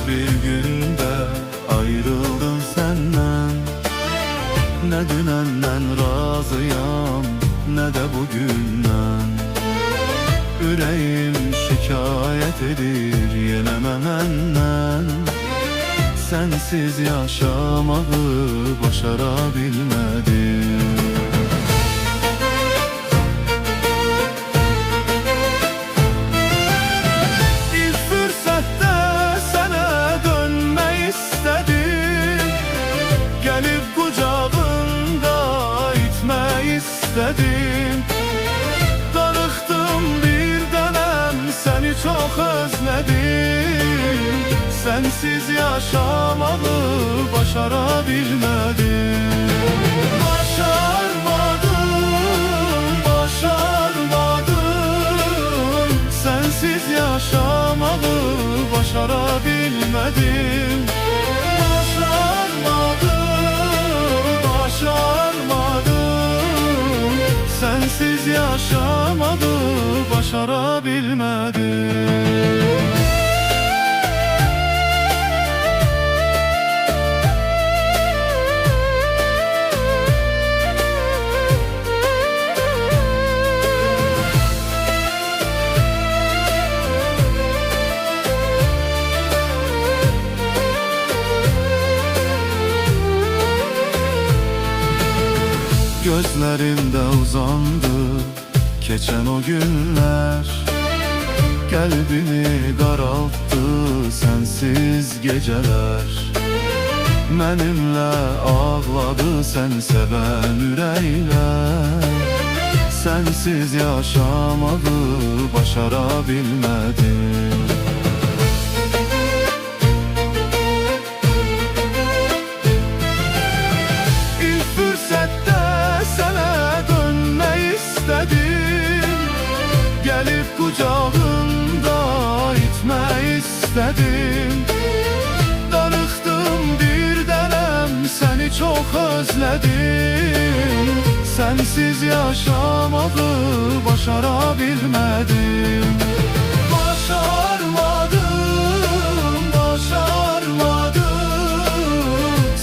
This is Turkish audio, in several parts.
bir günde ayrıldın senden. Ne dünenden razıyam, ne de bugünden. Yüreğim şikayet edir yeneme menden. Sensiz yaşamağı başarabilmedim. İlk fürsette sana dönme istedim. Gelip kucağında itme istedim. Darıktım bir dönem, seni çok özledim. Sensiz yaşamağı başarabilmedim. Başarmadım. Sensiz yaşamağı başarabilmedim. Başarmadım. Sensiz yaşamağı başarabilmedim. Gözlerimde uzandı geçen o günler. Kalbimi daralttı sensiz geceler. Benimle ağladı sen seven yürekler. Sensiz yaşamağı başarabilmedim. İlk fürsette sana dönme istedim. Gelip kucağında itme istedim. Darıktım bir dönem, seni çok özledim. Sensiz yaşamağı başarabilmedim. Başarmadım.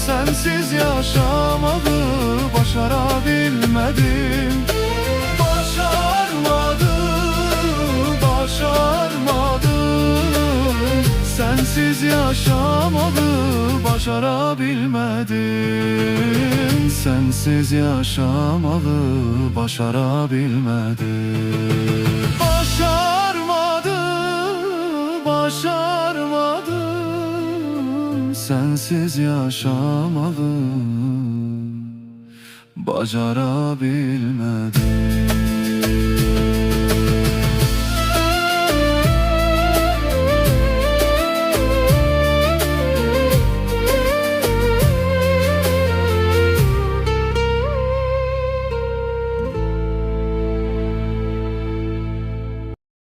Sensiz yaşamağı başarabilmedim. Başarmadım. Sensiz yaşamağı başarabilmedim. Sensiz yaşamağı başarabilmedim. Başarmadım. Sensiz yaşamağı başarabilmedim.